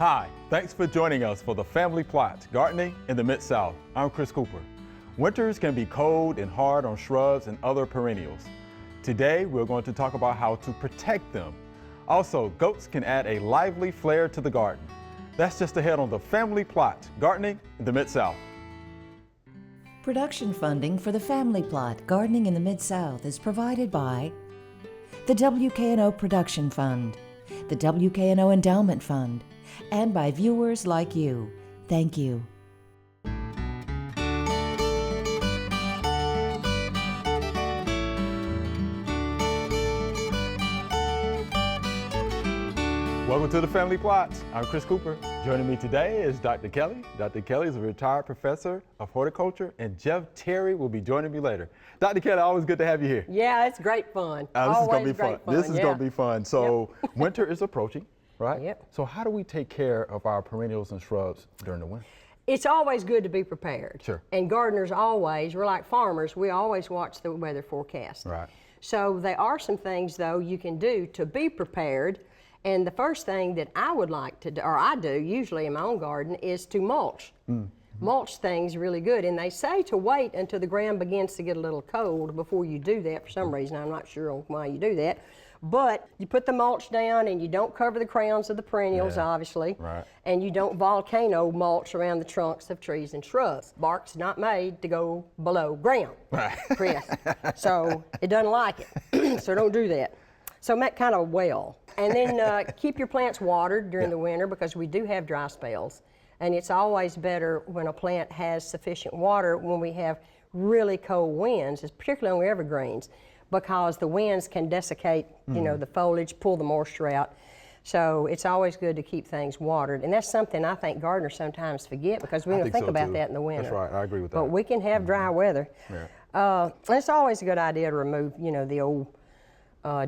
Hi, thanks for joining us for the Family Plot, Gardening in the Mid-South. I'm Chris Cooper. Winters can be cold and hard on shrubs and other perennials. Today, we're going to talk about how to protect them. Also, goats can add a lively flair to the garden. That's just ahead on the Family Plot, Gardening in the Mid-South. Production funding for the Family Plot, Gardening in the Mid-South is provided by the WKNO Production Fund, the WKNO Endowment Fund, and by viewers like you. Thank you. Welcome to the Family Plot. I'm Chris Cooper. Joining me today is Dr. Kelly. Dr. Kelly is a retired professor of horticulture, and Jeff Terry will be joining me later. Dr. Kelly, always good to have you here. Yeah, it's great fun. This is going to be fun. Fun. This is going to be fun. So Yep. winter is approaching, right? Yep. So how do we take care of our perennials and shrubs during the winter? It's always good to be prepared. Sure. And gardeners always, we're like farmers, we always watch the weather forecast. Right. So there are some things though you can do to be prepared. And the first thing that I would like to do, or I do usually in my own garden, is to mulch. Mulch things really good. And they say to wait until the ground begins to get a little cold before you do that for some reason. I'm not sure on why you do that. But you put the mulch down and you don't cover the crowns of the perennials, obviously. Right. And you don't volcano mulch around the trunks of trees and shrubs. Bark's not made to go below ground, Right. Chris. So it doesn't like it. So don't do that. So make kind of well. And then keep your plants watered during the winter because we do have dry spells. And it's always better when a plant has sufficient water when we have really cold winds, particularly on evergreens, because the winds can desiccate, you know, the foliage, pull the moisture out. So it's always good to keep things watered. And that's something I think gardeners sometimes forget because we don't think so, about too. that in the winter. That's right, I agree with that. But we can have dry weather. Yeah. It's always a good idea to remove, you know, the old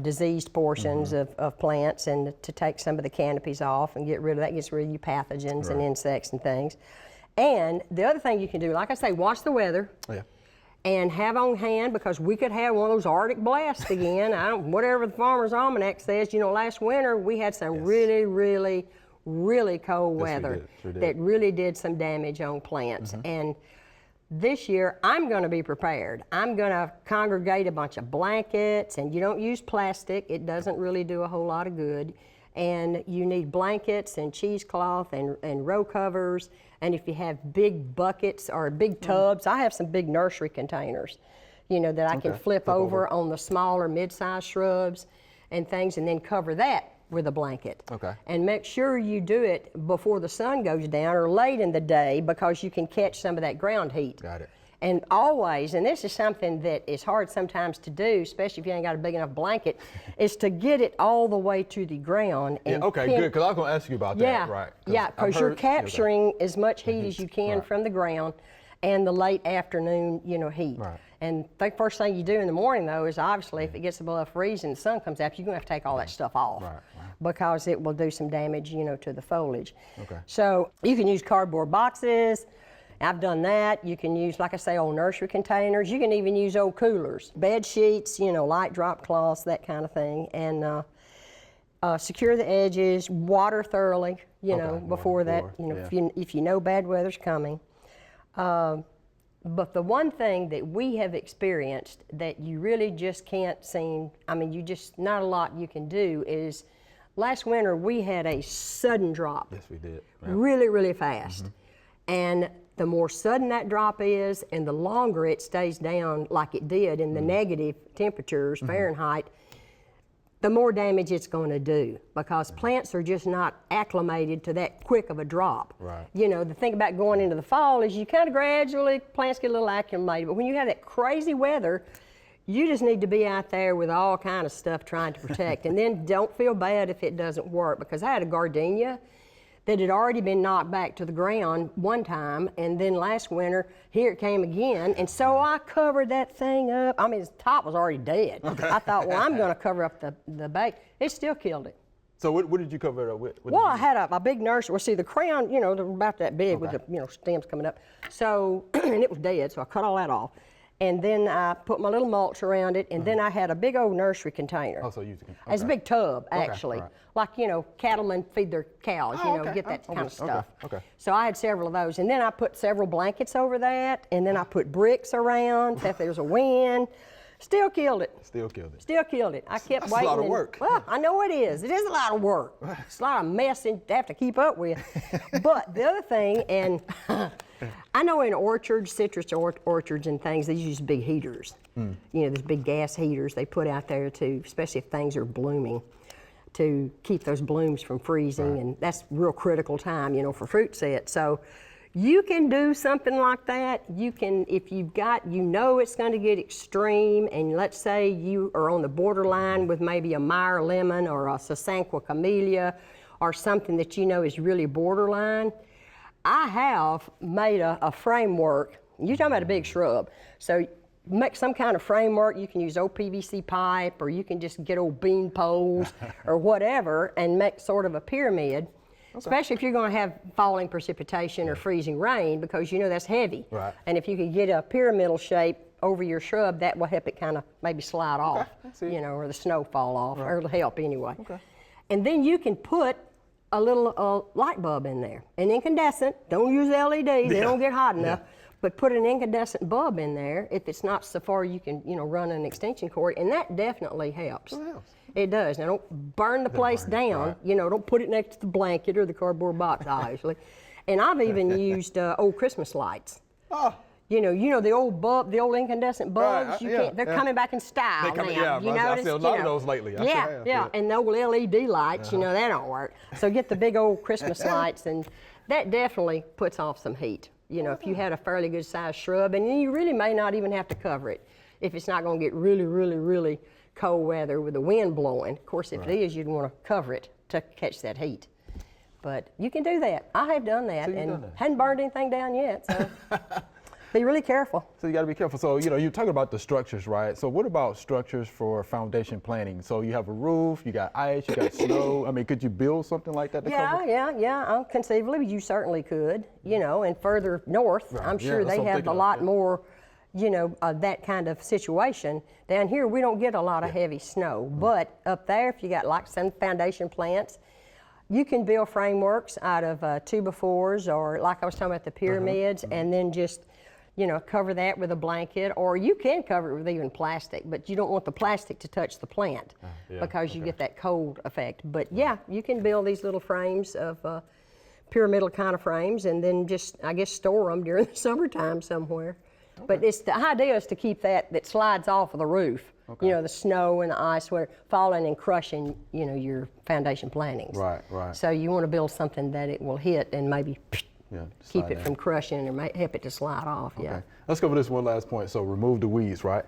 diseased portions of plants and to take some of the canopies off and get rid of that. Gets rid of you pathogens and insects and things. And the other thing you can do, like I say, watch the weather. Yeah. And have on hand, because we could have one of those Arctic blasts again. Whatever the Farmer's Almanac says. You know, last winter we had some really, really, really cold weather that really did some damage on plants. And this year I'm going to be prepared. I'm going to congregate a bunch of blankets, and you don't use plastic. It doesn't really do a whole lot of good. And you need blankets and cheesecloth and row covers. And if you have big buckets or big tubs, I have some big nursery containers, you know, that I can flip over on the smaller mid-sized shrubs and things, and then cover that with a blanket. Okay. And make sure you do it before the sun goes down or late in the day because you can catch some of that ground heat. Got it. And always, and this is something that is hard sometimes to do, especially if you ain't got a big enough blanket, is to get it all the way to the ground. And Okay, good, because I was going to ask you about that, right? Yeah, because you're capturing as much heat as you can from the ground and the late afternoon, you know, heat. Right. And the first thing you do in the morning, though, is obviously if it gets above freezing and the sun comes out, you're going to have to take all that stuff off. Right. Because it will do some damage, you know, to the foliage. Okay. So you can use cardboard boxes. I've done that. You can use, like I say, old nursery containers. You can even use old coolers, bed sheets, you know, light drop cloths, that kind of thing. And secure the edges, water thoroughly, you know, before that, you know, if you know bad weather's coming. But the one thing that we have experienced that you really just can't seem, I mean, you just, not a lot you can do is, last winter we had a sudden drop. Yes, we did. Really, really fast. And the more sudden that drop is and the longer it stays down like it did in the negative temperatures, Fahrenheit, the more damage it's going to do because plants are just not acclimated to that quick of a drop. Right. You know, the thing about going into the fall is you kind of gradually, plants get a little acclimated, but when you have that crazy weather, you just need to be out there with all kind of stuff trying to protect. And then don't feel bad if it doesn't work, because I had a gardenia that had already been knocked back to the ground one time, and then last winter, here it came again, and so I covered that thing up. I mean, its top was already dead. I thought, well, I'm gonna cover up the base. It still killed it. So what did you cover it up with? Well, I had a big nursery. Well, see, the crown, you know, they're about that big with the, you know, stems coming up. So, and it was dead, so I cut all that off. and then I put my little mulch around it, and then I had a big old nursery container. Oh, so you can. It's a big tub, actually. right. Like, you know, cattlemen feed their cows, Oh, you know, get that okay, kind of stuff. okay. So I had several of those. And then I put several blankets over that, and then I put bricks around if there's a wind. Still killed it. Still killed it. Still killed it. I kept That's waiting. a lot of and- work. Well, I know it is. It is a lot of work. It's a lot of mess and to have to keep up with. But the other thing, and I know in orchards, citrus orchards and things, they use big heaters. You know, those big gas heaters they put out there to, especially if things are blooming, to keep those blooms from freezing. And that's real critical time, you know, for fruit set. So you can do something like that. You can, if you've got, you know it's going to get extreme, and let's say you are on the borderline with maybe a Meyer lemon or a Sasanqua camellia or something that you know is really borderline. I have made a framework. You're talking about a big shrub. So make some kind of framework. You can use old PVC pipe, or you can just get old bean poles or whatever and make sort of a pyramid. Especially if you're going to have falling precipitation or freezing rain, because you know that's heavy. Right. And if you can get a pyramidal shape over your shrub, that will help it kind of maybe slide off, I see. you know, or the snow fall off, or it'll help anyway. Okay. And then you can put a little light bulb in there, an incandescent. Don't use LEDs; they don't get hot enough. But put an incandescent bulb in there. If it's not so far, you can, you know, run an extension cord, and that definitely helps. It helps. It does. Now, don't burn the place down. right. You know, don't put it next to the blanket or the cardboard box, obviously. And I've even used old Christmas lights. Oh, You know the old bulb, the old incandescent bulbs. Right, they're coming back in style They come- now. yeah, you I've notice? seen a lot of those lately. I sure Yeah, have, yeah. yeah. And the old LED lights, you know, that don't work. So get the big old Christmas lights, and that definitely puts off some heat. You know, if you had a fairly good sized shrub, and you really may not even have to cover it if it's not going to get really, really, really cold weather with the wind blowing. Of course, if it is, you'd want to cover it to catch that heat. But you can do that. I have done that, So you've and done that. hadn't burned anything down yet. So be really careful. so you got to be careful. So, you know, you're talking about the structures, right? So what about structures for foundation planting? So you have a roof, you got ice, you got snow. I mean, could you build something like that to cover? Yeah. Conceivably, you certainly could. You know, and further north, I'm Yeah, sure that's they what I'm have thinking a of, lot yeah. more, you know, that kind of situation. Down here, we don't get a lot of heavy snow. But up there, if you got like some foundation plants, you can build frameworks out of 2x4s, or like I was talking about the pyramids, and then just, you know, cover that with a blanket, or you can cover it with even plastic, but you don't want the plastic to touch the plant because you get that cold effect. But yeah, you can build these little frames of pyramidal kind of frames, and then just, I guess, store them during the summertime somewhere. But it's the idea is to keep that slides off of the roof. You know, the snow and the ice where falling and crushing, you know, your foundation plantings. Right. So you want to build something that it will hit and maybe Yeah, keep slide it down. from crushing, or help it to slide off. Yeah. Okay. Let's go over this one last point. So remove the weeds, right?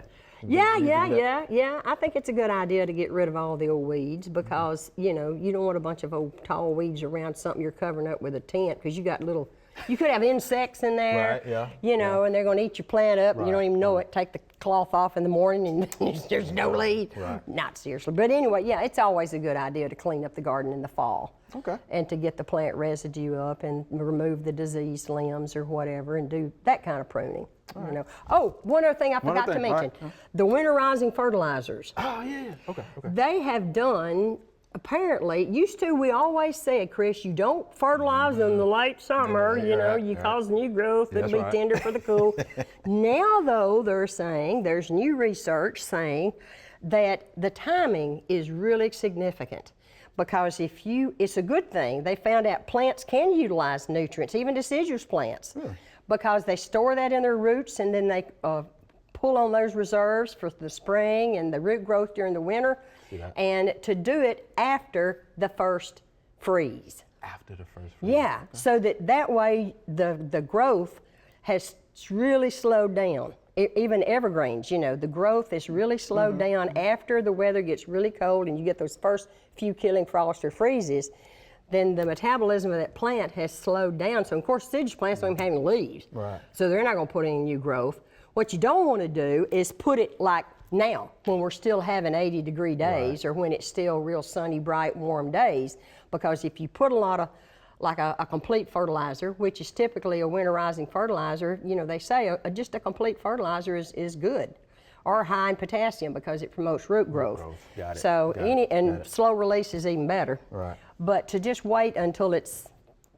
Yeah. You do that? I think it's a good idea to get rid of all the old weeds, because, you know, you don't want a bunch of old tall weeds around something you're covering up with a tent, because you could have insects in there, Right, yeah, you know, and they're going to eat your plant up, and you don't Right, even know it. Take the cloth off in the morning and there's no leaf. Right. Not seriously. But anyway, yeah, it's always a good idea to clean up the garden in the fall. Okay. And to get the plant residue up and remove the diseased limbs or whatever, and do that kind of pruning. You know. Oh, one other thing I forgot to thing, all mention: right. the winterizing fertilizers. Oh, yeah. Okay. They have done. Apparently, used to, we always said, Chris, you don't fertilize in the late summer. You know, you cause new growth. Yeah, It'll that's be right. tender for the cool. Now, though, they're saying there's new research saying that the timing is really significant. Because it's a good thing. They found out plants can utilize nutrients, even deciduous plants, because they store that in their roots, and then they pull on those reserves for the spring and the root growth during the winter, and to do it after the first freeze. After the first freeze. Yeah, so that way the growth has really slowed down. Even evergreens, you know, the growth is really slowed down after the weather gets really cold and you get those first few killing frost or freezes. Then the metabolism of that plant has slowed down. So of course, deciduous plants don't even have any leaves. Right. So they're not going to put any new growth. What you don't want to do is put it like now, when we're still having 80-degree days, or when it's still real sunny, bright, warm days, because if you put a lot of like a complete fertilizer, which is typically a winterizing fertilizer. You know, they say just a complete fertilizer is good, or high in potassium because it promotes root growth. Got it. So Got it. slow release is even better. Right. But to just wait until it's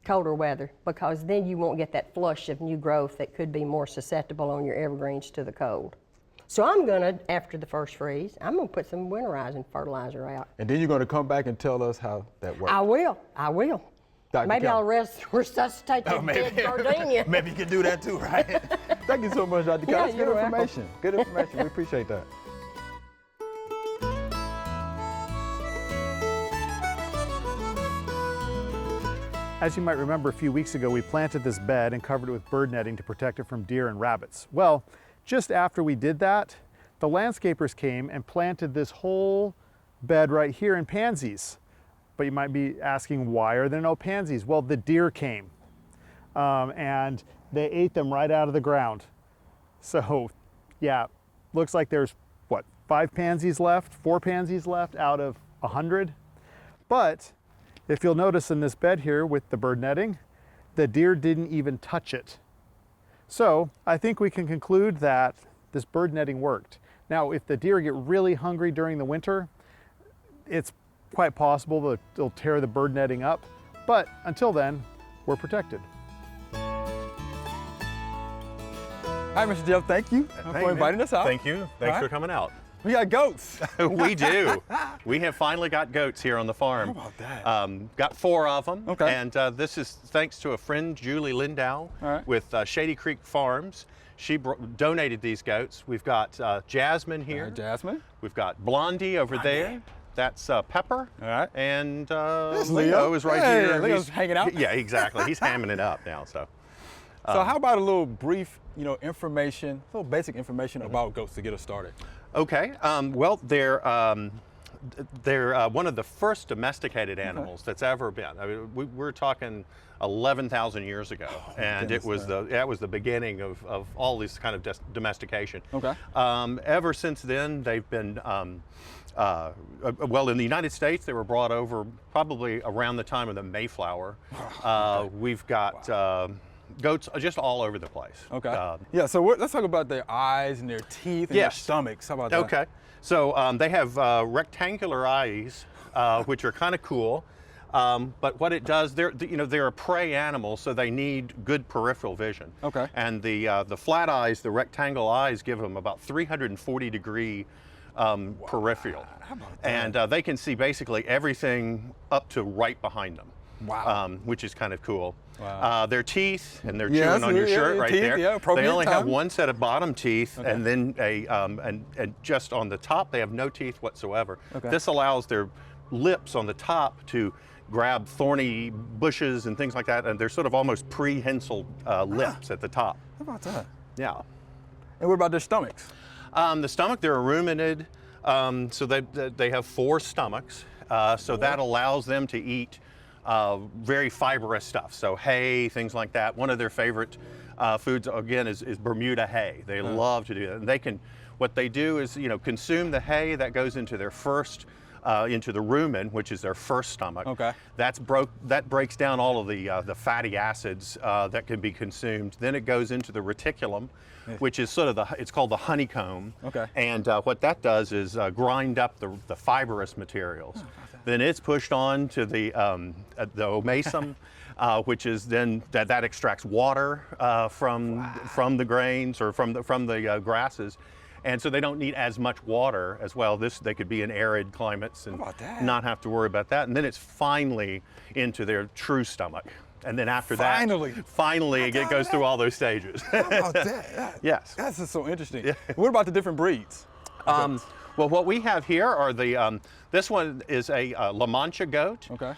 colder weather, because then you won't get that flush of new growth that could be more susceptible on your evergreens to the cold. So I'm gonna, after the first freeze, I'm gonna put some winterizing fertilizer out. And then you're going to come back and tell us how that works. I will. Dr. Maybe Keller. I'll resuscitate that dead gardenia. Maybe you can do that too, right? Thank you so much, Dr. Keller. Yeah, That's good you're welcome. information. Good information. We appreciate that. As you might remember, a few weeks ago, we planted this bed and covered it with bird netting to protect it from deer and rabbits. Well, just after we did that, the landscapers came and planted this whole bed right here in pansies. But you might be asking, why are there no pansies? Well, the deer came and they ate them right out of the ground. So yeah, looks like there's, what, 5 pansies left, 4 pansies left out of 100. But if you'll notice in this bed here with the bird netting, the deer didn't even touch it. So I think we can conclude that this bird netting worked. Now, if the deer get really hungry during the winter, it's quite possible that they'll tear the bird netting up, but until then, we're protected. Hi, Mr. Jeff. Thank you for inviting us out. Thank you. Thanks All for right. coming out. We got goats. We do. We have finally got goats here on the farm. How about that? Got 4 of them. Okay. And this is thanks to a friend, Julie Lindow, right. with Shady Creek Farms. She donated these goats. We've got Jasmine here. Jasmine. We've got Blondie over there. That's Pepper. All right. And There's Leo Leo. is right Hey, here. Leo's He's- hanging out. Yeah, exactly. He's hamming it up now. So. So how about a little brief, information, a little basic information about goats to get us started? Okay. Well, they're one of the first domesticated animals that's ever been. I mean, we're talking 11,000 years ago, and it was the beginning of all this kind of domestication. Okay. Ever since then, they've been. Well, in the United States, they were brought over probably around the time of the Mayflower. We've got goats just all over the place. Okay. Yeah, so let's talk about their eyes and their teeth and their Yes. stomachs. How about that? Okay. So they have rectangular eyes, which are kind of cool. But what it does, they're a prey animal, so they need good peripheral vision. Okay. And the flat eyes, the rectangle eyes, give them about 340-degree peripheral. How about that? And they can see basically everything up to right behind them. Wow. Which is kind of cool. Wow. Their teeth, and they're Yes, chewing on your yeah, shirt yeah, right teeth, there. yeah, They appropriate only have time. one set of bottom teeth, and then and just on the top they have no teeth whatsoever. Okay. This allows their lips on the top to grab thorny bushes and things like that, and they're sort of almost prehensile lips at the top. How about that? Yeah. And what about their stomachs? The stomach, they're a ruminid, so they have 4 stomachs, so that allows them to eat very fibrous stuff, so hay, things like that. One of their favorite foods, again, is Bermuda hay. They love to do that. And what they do is, consume the hay that goes into their first, into the rumen, which is their first stomach. Okay. That breaks down all of the fatty acids that can be consumed. Then it goes into the reticulum, which is sort of it's called the honeycomb. Okay. And what that does is grind up the fibrous materials. Then it's pushed on to the omasum, which is then that extracts water from the grains or from the grasses. And so they don't need as much water as well. They could be in arid climates and How about that? not have to worry about that. And then it's finally into their true stomach. And then after Finally. that, it goes through all those stages. How about that? Yes. That's just so interesting. What about the different breeds? Well, what we have here are this one is a La Mancha goat. Okay.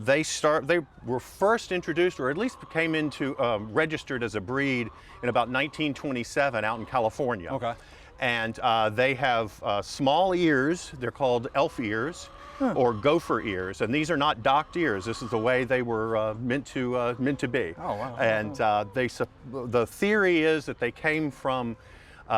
They were first introduced, or at least came into registered as a breed in about 1927 out in California. Okay. And they have small ears. They're called elf ears or gopher ears, and these are not docked ears. This is the way they were meant to be. Oh, wow. And the theory is that they came from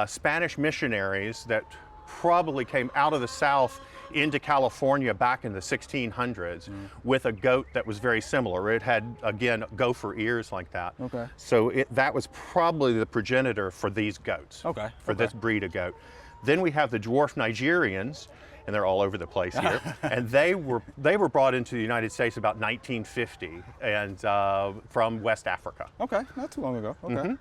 Spanish missionaries that probably came out of the South into California back in the 1600s with a goat that was very similar. It had, again, gopher ears like that. Okay. So that was probably the progenitor for these goats. Okay. For this breed of goat. Then we have the dwarf Nigerians, and they're all over the place here. And they were brought into the United States about 1950, and from West Africa. Okay, not too long ago. Okay.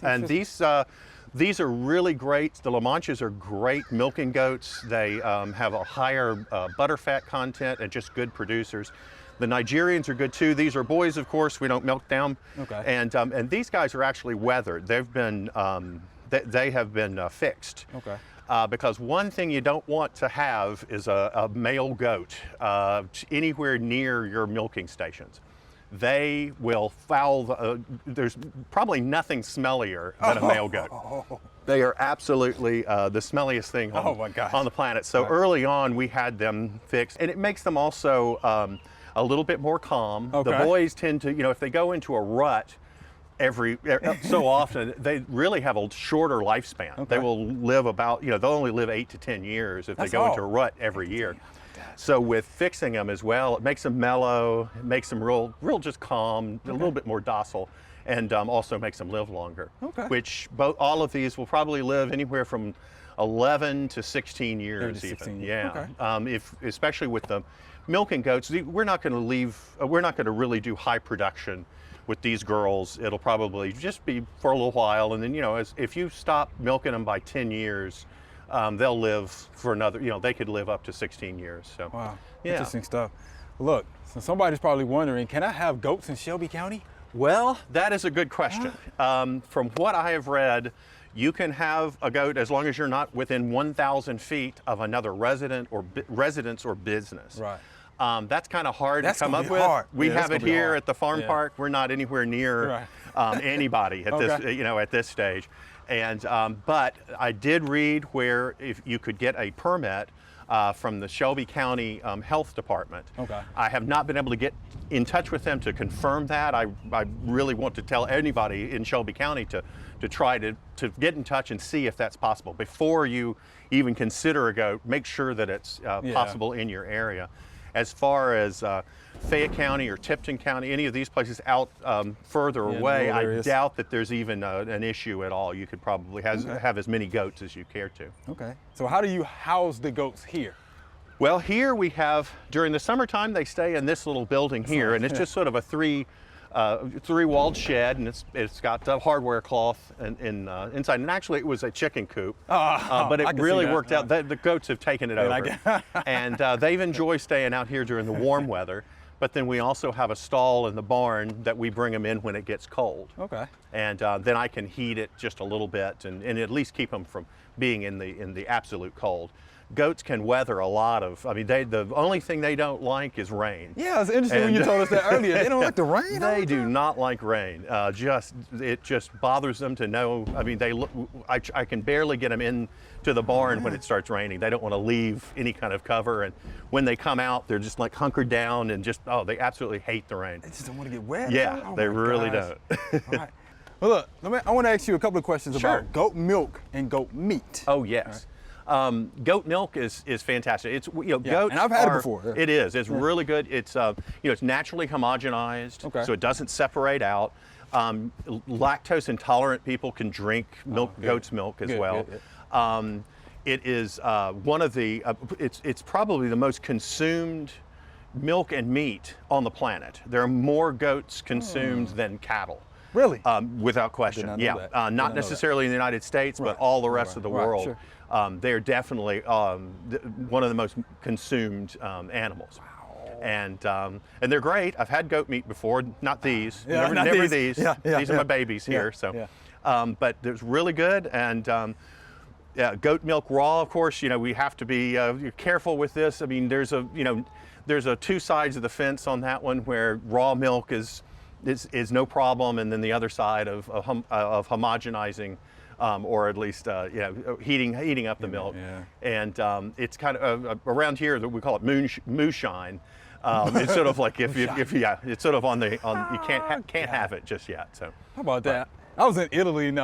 And these are really great. The La Manchas are great milking goats. They have a higher butterfat content and just good producers. The Nigerians are good too. These are boys, of course. We don't milk them. Okay. And these guys are actually weathered. They've been they have been fixed. Okay. Because one thing you don't want to have is a male goat anywhere near your milking stations. They will foul, there's probably nothing smellier than a male goat. They are absolutely the smelliest thing Oh my gosh. on the planet. So early on we had them fixed, and it makes them also a little bit more calm. Okay. The boys tend to, if they go into a rut, every so often, they really have a shorter lifespan. Okay. They will live about, they'll only live 8 to 10 years if That's they go into all. a rut every year. So with fixing them as well, it makes them mellow, it makes them real just calm, a little bit more docile, and also makes them live longer. Okay. Which all of these will probably live anywhere from 11 to 16 years 11 to even. 16 years. Yeah. Okay. Especially with the milking goats, we're not going to really do high production with these girls. It'll probably just be for a little while, and then if you stop milking them by 10 years, they'll live for another. They could live up to 16 years. So Wow. yeah. Interesting stuff. Look, so somebody's probably wondering, can I have goats in Shelby County? Well, that is a good question. From what I have read, you can have a goat as long as you're not within 1,000 feet of another residence or business. Right. That's kind of hard That's to come gonna up be with. hard. We Yeah, that's have it gonna be here hard. at the farm Yeah. park. We're not anywhere near anybody at this, Okay. at this stage. And but I did read where if you could get a permit from the Shelby County Health Department. Okay. I have not been able to get in touch with them to confirm that. I really want to tell anybody in Shelby County to try to get in touch and see if that's possible. Before you even consider a goat, make sure that it's possible in your area. As far as Fayette County or Tipton County, any of these places out further away, rural I areas. doubt that there's even an issue at all. You could probably have as many goats as you care to. Okay. So how do you house the goats here? Well, here we have, during the summertime, they stay in this little building here, and it's just sort of a three-walled shed, and it's got hardware cloth inside. And actually, it was a chicken coop, but I it can see really that. worked out. The goats have taken it over, and they've enjoyed staying out here during the warm weather. But then we also have a stall in the barn that we bring them in when it gets cold. Okay. And then I can heat it just a little bit and at least keep them from being in the absolute cold. Goats can weather a lot of, the only thing they don't like is rain. Yeah, it's interesting when you told us that earlier. They don't like the rain. They do not like rain. It just bothers them to know. I can barely get them into the barn when it starts raining. They don't want to leave any kind of cover, and when they come out, they're just like hunkered down and they absolutely hate the rain. They just don't want to get wet. Yeah, Oh they my really gosh. don't. All right. Well, look, I want to ask you a couple of questions Sure. about goat milk and goat meat. Oh yes. Goat milk is fantastic. It's goats. and I've had it before, yeah. It is. It's really good. It's it's naturally homogenized, Okay. so it doesn't separate out. Lactose intolerant people can drink goat's milk as Good, well. good. It is one of the. It's probably the most consumed milk and meat on the planet. There are more goats consumed than cattle. Really? Without question. not know Yeah. that. Did not Not know necessarily in the United States, Right. but all the rest of the Right, world. sure. They're definitely one of the most consumed animals. And they're great. I've had goat meat before, not these. Yeah, not never these. these. Yeah, yeah, these are yeah. my babies Yeah, here. So, yeah. but it's really good. And goat milk raw, of course. We have to be careful with this. There's a two sides of the fence on that one where raw milk is no problem, and then the other side of homogenizing. Or at least heating up the milk, yeah. And it's kind of around here that we call it moonshine. It's sort of like it's sort of on you can't have it just yet. So How about that? I was in Italy,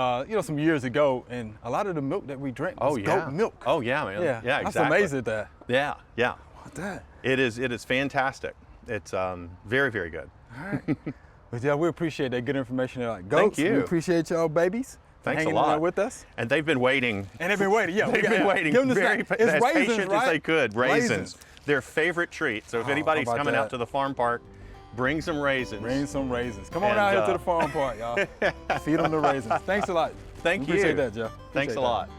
some years ago, and a lot of the milk that we drink was goat milk. Oh yeah, man. Yeah, Yeah, I was exactly. amazed at that. Yeah, yeah. What that? It is fantastic. It's very, very good. All right. But yeah, we appreciate that good information. Like goats, Thank you. We appreciate y'all babies. Thanks a hanging in there lot. with us. And they've been waiting. And they've been waiting. Yeah, They've been waiting Give them the very snack. It's as raisins, patient right? as they could. Raisins. Their favorite treat. So if Oh, anybody's how about coming that? out to the farm park, bring some raisins. Bring some raisins. Come on And, out here to the farm park, y'all. Feed them the raisins. Thanks a lot. Thank We appreciate you. that, Jeff. Thanks Appreciate a lot.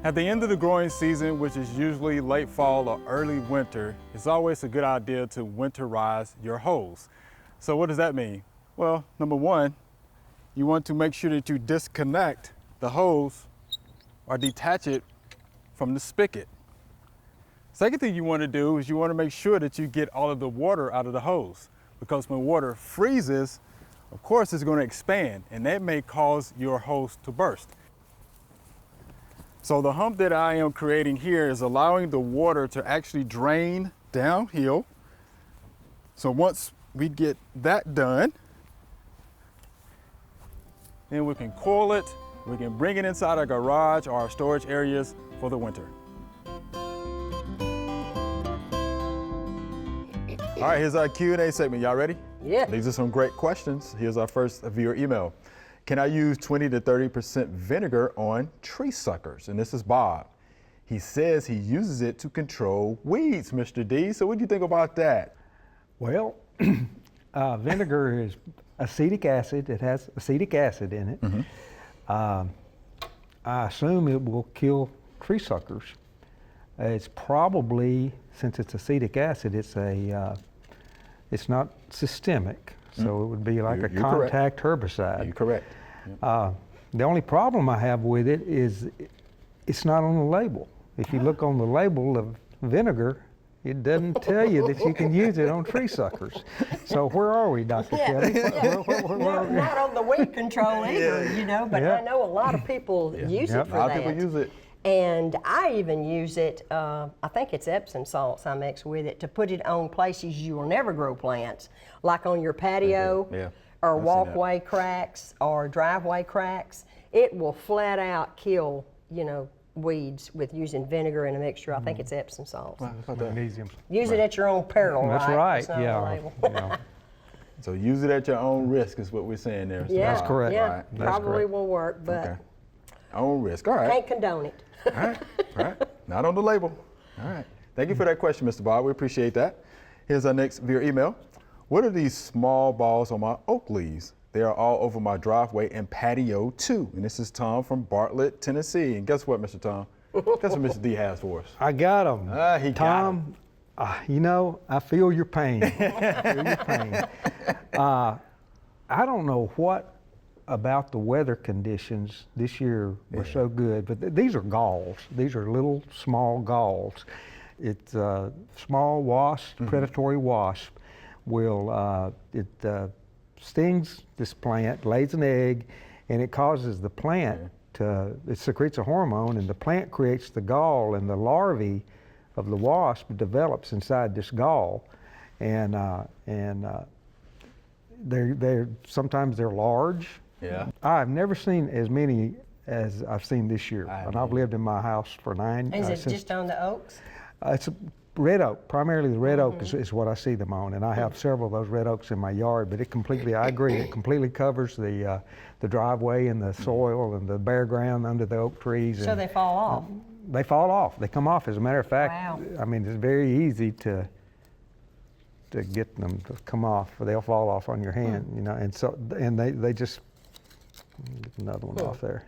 At the end of the growing season, which is usually late fall or early winter, it's always a good idea to winterize your hose. So what does that mean? Well, number one, you want to make sure that you disconnect the hose or detach it from the spigot. Second thing you want to do is you want to make sure that you get all of the water out of the hose, because when water freezes, of course it's going to expand, and that may cause your hose to burst. So the hump that I am creating here is allowing the water to actually drain downhill. So once we get that done, then we can coil it, we can bring it inside our garage or our storage areas for the winter. All right, here's our Q&A segment. Y'all ready? Yeah. These are some great questions. Here's our first viewer email. Can I use 20 to 30% vinegar on tree suckers? And this is Bob. He says he uses it to control weeds, Mr. D. So what do you think about that? Well, vinegar is acetic acid. It has acetic acid in it. I assume it will kill tree suckers. It's probably, since it's acetic acid, it's not systemic, so it would be like You're a contact herbicide. You're correct. The only problem I have with it is it's not on the label. If you look on the label of vinegar, it doesn't tell you that you can use it on tree suckers. So where are we, Dr. Kelly? Not on the weed control either, but Yeah. I know a lot of people use it Yep. for A lot that. of people use it. And I even use it, I think it's Epsom salts I mix with it to put it on places you will never grow plants, like on your patio Yeah, or I've seen that. walkway cracks or driveway cracks. It will flat out kill, weeds with using vinegar and a mixture. I think it's Epsom salts. Magnesium. Use it at your own peril, That's right? right, It's not on the yeah. label. yeah. So use it at your own risk is what we're saying there. So, Yeah, That's correct. Yeah, Right. That's probably correct. will work, but Okay. Own risk. All right. can't condone it. All right. All right. Not on the label. All right. Thank you for that question, Mr. Bob. We appreciate that. Here's our next viewer email. What are these small balls on my oak leaves? They are all over my driveway and patio too. And this is Tom from Bartlett, Tennessee. And guess what, Mr. Tom? Guess what Mr. D has for us? I got them. He got Tom, I feel your pain. I feel your pain. I don't know what about the weather conditions this year were so good, but these are galls. These are little small galls. It's small wasp, predatory wasp, it stings this plant, lays an egg, and it causes the plant it secretes a hormone, and the plant creates the gall, and the larvae of the wasp develops inside this gall, and sometimes they're large. Yeah. I've never seen as many as I've seen this year, I and I've lived in my house for Is it just on the oaks? it's a red oak, primarily the red oak is what I see them on, and I have several of those red oaks in my yard, but I agree, it completely covers the driveway and the soil and the bare ground under the oak trees. So and they fall off. They fall off. They come off. As a matter of fact, Wow. I mean, it's very easy to get them to come off. They'll fall off on your hand, and they just get another one off there.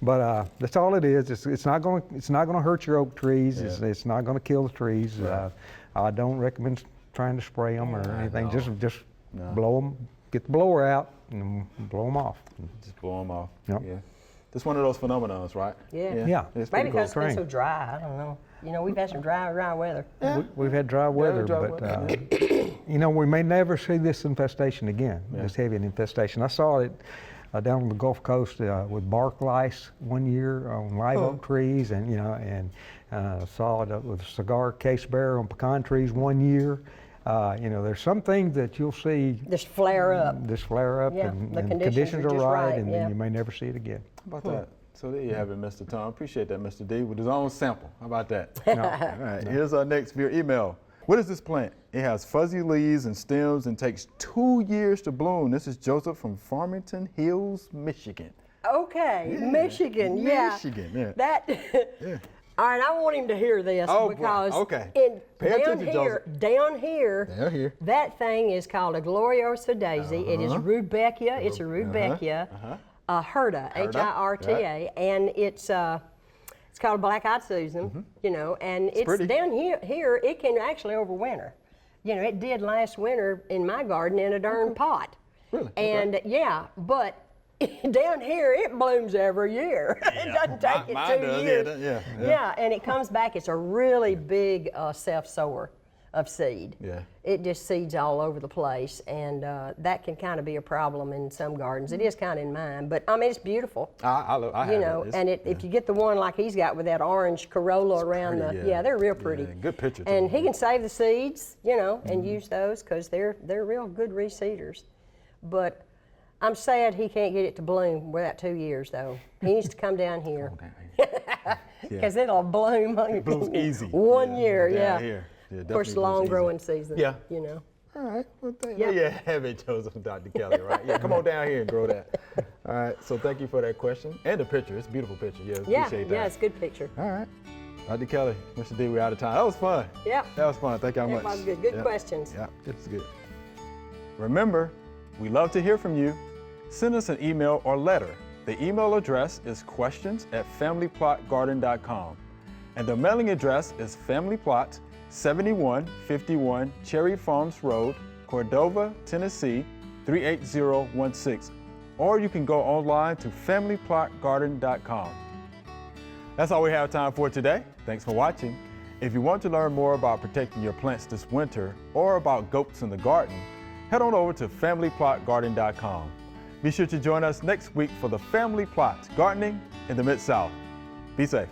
But that's all it is. It's not going to hurt your oak trees. Yeah. It's not going to kill the trees. Right. I don't recommend trying to spray them or anything. No. Just No. blow them. Get the blower out and blow them off. Just blow them off. Yep. Yeah. That's one of those phenomenons, right? Yeah. Yeah. It's Maybe pretty cool. because it's been so dry. I don't know. We've had some dry weather. We've had dry weather, dry but we may never see this infestation again, this heavy infestation. I saw it down on the Gulf Coast with bark lice one year on live oak trees, and saw it with cigar case bearer on pecan trees one year. You know, there's some things that you'll see Just flare up. just flare up Yeah, and, the and conditions are are just right, right, and yeah. then you may never see it again. How about that? So there you have it, Mr. Tom. Appreciate that, Mr. D, with his own sample. How about that? All right, here's our next viewer email. What is this plant? It has fuzzy leaves and stems and takes 2 years to bloom. This is Joseph from Farmington Hills, Michigan. Okay, Michigan, yeah. Michigan, yeah. That. All right, I want him to hear this Oh, boy, because okay. down Pay attention, here, Joseph. down here, Down here. that thing is called a Gloriosa daisy. It is Rudbeckia. It's a Rudbeckia, Hirta, H-I-R-T-A, and it's called a black-eyed Susan. You know, and it's pretty. down here. It can actually overwinter. You know, it did last winter in my garden in a darn pot. Really? Okay. And yeah, but down here it blooms every year. It doesn't take Mine it 2 does, years. yeah. Yeah, and it comes back. It's a really big self-sower of seed. Yeah. It just seeds all over the place, and that can kind of be a problem in some gardens. It is kind of in mine, but I mean it's beautiful. I have You know, it. and if you get the one like he's got with that orange corolla around pretty, the, yeah. they're real pretty. Yeah, good picture, too. And he can save the seeds, you know, and use those because they're real good reseeders. But I'm sad he can't get it to bloom without 2 years though. He needs to come down here because it'll bloom. It blooms easy. 1 year, down yeah. Here. Yeah, Of course, definitely blooms long easy. growing season. Yeah. You know. All right. Well, there Yep. you have it, Joseph and Dr. Kelly, right? Yeah, come on down here and grow that. All right. So thank you for that question and the picture. It's a beautiful picture. Yeah, Yeah, appreciate that. yeah, it's a good picture. All right. Dr. Kelly, Mr. D, we're out of time. That was fun. Yeah. That was fun. Thank you very That much. was good. Good Yep. questions. Yeah, it's good. Remember, we love to hear from you. Send us an email or letter. The email address is questions@familyplotgarden.com. And the mailing address is Family Plot, 7151 Cherry Farms Road, Cordova, Tennessee, 38016. Or you can go online to familyplotgarden.com. That's all we have time for today. Thanks for watching. If you want to learn more about protecting your plants this winter or about goats in the garden, head on over to familyplotgarden.com. Be sure to join us next week for the Family Plot Gardening in the Mid-South. Be safe.